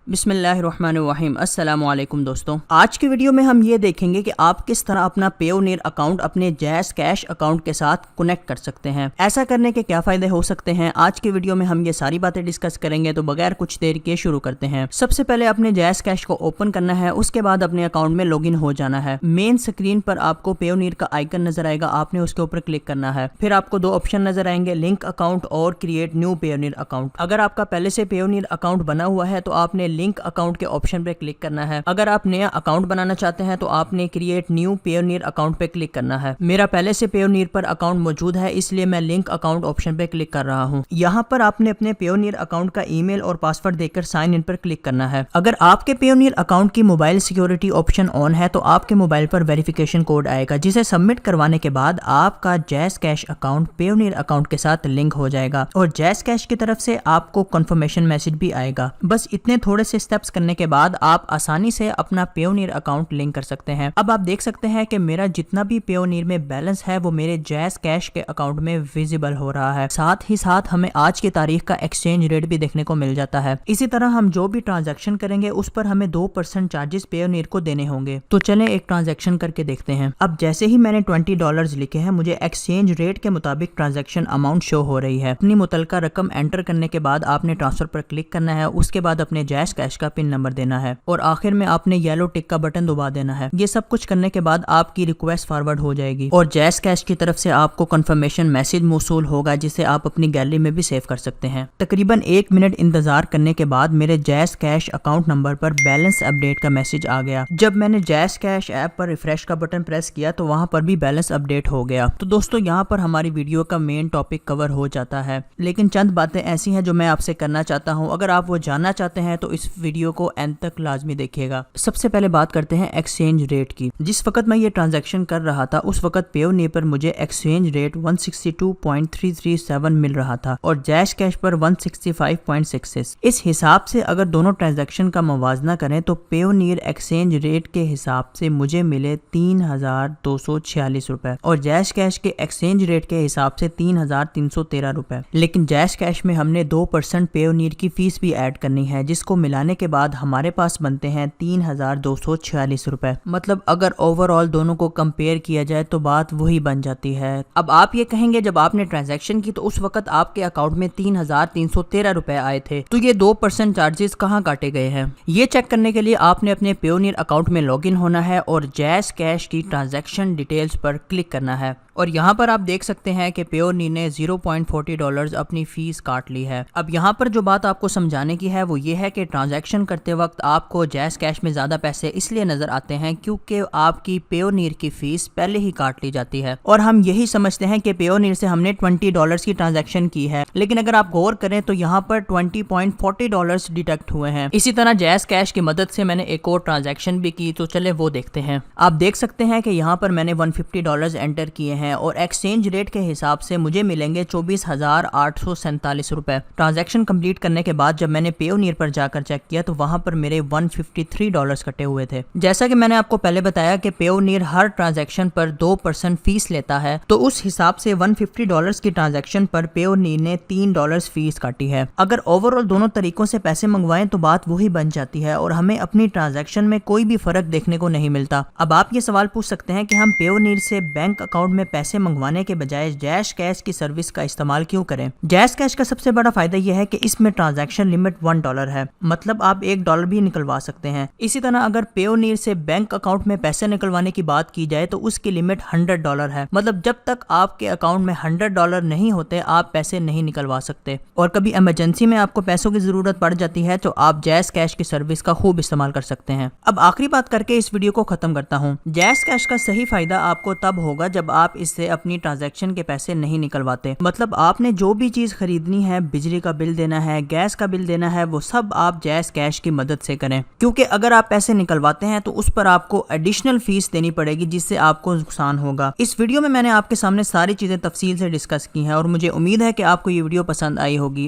बिस्मिल्लाहिर्रहमानिर्रहीम। अस्सलाम वालेकुम दोस्तों, आज की वीडियो में हम ये देखेंगे कि आप किस तरह अपना पेयोनियर अकाउंट अपने जैज़ कैश अकाउंट के साथ कनेक्ट कर सकते हैं। ऐसा करने के क्या फ़ायदे हो सकते हैं, आज की वीडियो में हम ये सारी बातें डिस्कस करेंगे। तो बगैर कुछ देर के शुरू करते हैं। सबसे पहले अपने जैज़ कैश को ओपन करना है, उसके बाद अपने अकाउंट में लॉगिन हो जाना है। मेन स्क्रीन पर आपको पेयोनियर का आइकन नजर आएगा, आपने उसके ऊपर क्लिक करना है। फिर आपको दो ऑप्शन नजर आएंगे, लिंक अकाउंट और क्रिएट न्यू पेयोनियर अकाउंट। अगर आपका पहले से पेयोनियर अकाउंट बना हुआ है तो आपने लिंक अकाउंट के ऑप्शन पे क्लिक करना है। अगर आप नया अकाउंट बनाना चाहते हैं तो आपने क्रिएट न्यू पेयोनियर अकाउंट पे क्लिक करना है। मेरा पहले से पेयोनियर पर अकाउंट मौजूद है, इसलिए मैं लिंक अकाउंट ऑप्शन पे क्लिक कर रहा हूं। यहाँ पर आपने अपने पेयोनियर अकाउंट का ईमेल और पासवर्ड देकर साइन इन पर क्लिक करना है। अगर आपके पेयोनियर अकाउंट की मोबाइल सिक्योरिटी ऑप्शन ऑन है तो आपके मोबाइल पर वेरिफिकेशन कोड आएगा, जिसे सबमिट करवाने के बाद आपका jazz cash account Payoneer account के साथ लिंक हो जाएगा और जैज़ कैश की तरफ से आपको कंफर्मेशन मैसेज भी आएगा। बस इतने थोड़े से स्टेप्स करने के बाद आप आसानी से अपना पेयोनियर अकाउंट लिंक कर सकते हैं। अब आप देख सकते हैं कि मेरा जितना भी पेयोनियर में बैलेंस है वो मेरे जैज़ कैश के अकाउंट में विजिबल हो रहा है। साथ ही साथ हमें आज की तारीख का एक्सचेंज रेट भी देखने को मिल जाता है। इसी तरह हम जो भी ट्रांजैक्शन करेंगे उस पर हमें 2% चार्जेस पेयोनियर को देने होंगे। तो चलें एक ट्रांजैक्शन करके देखते हैं। अब जैसे ही मैंने $20 लिखे हैं, मुझे एक्सचेंज रेट के मुताबिक ट्रांजैक्शन अमाउंट शो हो रही है। अपनी मुतलका रकम एंटर करने के बाद आपने ट्रांसफर पर क्लिक करना है, उसके बाद अपने जैज़ कैश का पिन नंबर देना है और आखिर में आपने येलो टिक का बटन दबा देना है। ये सब कुछ करने के बाद आपकी रिक्वेस्ट फॉरवर्ड हो जाएगी और जैज़ कैश की तरफ से आपको कंफर्मेशन मैसेज मौसूल होगा, जिसे आप अपनी गैलरी में भी सेव कर सकते हैं। तकरीबन 1 मिनट इंतजार करने के बाद मेरे जैज़ कैश अकाउंट नंबर पर बैलेंस अपडेट का मैसेज आ गया। जब मैंने जैज़ कैश ऐप पर रिफ्रेश का बटन प्रेस किया तो वहां पर भी बैलेंस अपडेट हो गया। तो दोस्तों, यहाँ पर हमारी वीडियो का मेन टॉपिक कवर हो जाता है, लेकिन चंद बातें ऐसी हैं जो मैं आपसे करना चाहता हूँ। अगर आप वो जानना चाहते हैं तो इस वीडियो को एंड तक लाजमी देखिएगा। सबसे पहले बात करते हैं एक्सचेंज रेट की। जिस वक्त मैं ये ट्रांजैक्शन कर रहा था उस वक्त पेयोनियर पर मुझे एक्सचेंज रेट 162.337 मिल रहा था और जैज़ कैश पर 165.66। इस हिसाब से अगर दोनों ट्रांजैक्शन का मुवाजना करें तो पेयोनियर एक्सचेंज रेट के हिसाब से मुझे मिले 3,246 रुपए और जैज़ कैश के एक्सचेंज रेट के हिसाब से 3,313 रुपए। लेकिन जैज़ कैश में हमने 2% पेयोनियर की फीस भी ऐड करनी है, जिसको मिलाने के बाद हमारे पास बनते हैं 3,246 रुपए। मतलब अगर ओवरऑल दोनों को कंपेयर किया जाए तो बात वही बन जाती है। अब आप ये कहेंगे, जब आपने ट्रांजैक्शन की तो उस वक्त आपके अकाउंट में 3,313 रुपए आए थे, तो ये 2% चार्जेस कहाँ काटे गए हैं? ये चेक करने के लिए आपने अपने पेयोनियर अकाउंट में लॉगिन होना है और जैज़ कैश की ट्रांजैक्शन डिटेल्स पर क्लिक करना है और यहाँ पर आप देख सकते हैं कि पेयोनियर ने $0.40 अपनी फीस काट ली है। अब यहाँ पर जो बात आपको समझाने की है वो ये है कि ट्रांजैक्शन करते वक्त आपको जैज़ कैश में ज़्यादा पैसे इसलिए नज़र आते हैं क्योंकि आपकी पेयोनियर की फीस पहले ही काट ली जाती है और हम यही समझते हैं कि पेयोनियर से हमने $20 की ट्रांजैक्शन की है, लेकिन अगर आप गौर करें तो यहाँ पर $20.40 डिडक्ट हुए हैं। इसी तरह जैज़ कैश की मदद से मैंने एक और ट्रांजैक्शन भी की, तो चले वो देखते हैं। आप देख सकते हैं कि यहाँ पर मैंने $150 एंटर किए हैं और एक्सचेंज रेट के हिसाब से मुझे मिलेंगे 24,847 रुपए। ट्रांजैक्शन कंप्लीट करने के बाद जब मैंने पेयोनियर पर जाकर चेक किया तो वहां पर मेरे $153 कटे हुए थे। जैसा कि मैंने आपको पहले बताया कि पेयोनियर हर ट्रांजैक्शन पर 2% फीस लेता है, तो उस हिसाब से $150 की ट्रांजैक्शन पर पेयोनियर ने $3 फीस काटी है। अगर ओवरऑल दोनों तरीकों से पैसे मंगवाएं तो बात वही बन जाती है और हमें अपनी ट्रांजैक्शन में कोई भी फर्क देखने को नहीं मिलता। अब आप ये सवाल पूछ सकते हैं कि हम पेयोनियर से बैंक अकाउंट में पैसे मंगवाने के बजाय जैज़ कैश की सर्विस का इस्तेमाल क्यों करें? जैज़ कैश का सबसे बड़ा फायदा यह है कि इसमें ट्रांजैक्शन लिमिट $1 है, मतलब आप $1 भी निकलवा सकते हैं। इसी तरह अगर पेयोनियर से बैंक अकाउंट में पैसे निकलवाने की बात की जाए तो उसकी लिमिट $100 है, मतलब जब तक आपके अकाउंट में $100 नहीं होते आप पैसे नहीं निकलवा सकते। और कभी इमरजेंसी में आपको पैसों की जरूरत पड़ जाती है तो आप जैज़ कैश की सर्विस का खूब इस्तेमाल कर सकते हैं। अब आखिरी बात करके इस वीडियो को खत्म करता हूँ। जैज़ कैश का सही फायदा आपको तब होगा जब आप इससे अपनी ट्रांजैक्शन के पैसे नहीं निकलवाते। मतलब आपने जो भी चीज खरीदनी है, बिजली का बिल देना है, गैस का बिल देना है, वो सब आप जैज़ कैश की मदद से करें, क्योंकि अगर आप पैसे निकलवाते हैं तो उस पर आपको एडिशनल फीस देनी पड़ेगी, जिससे आपको नुकसान होगा। इस वीडियो में मैंने आपके सामने सारी चीजें तफसील से डिस्कस की हैं और मुझे उम्मीद है कि आपको ये वीडियो पसंद आई होगी।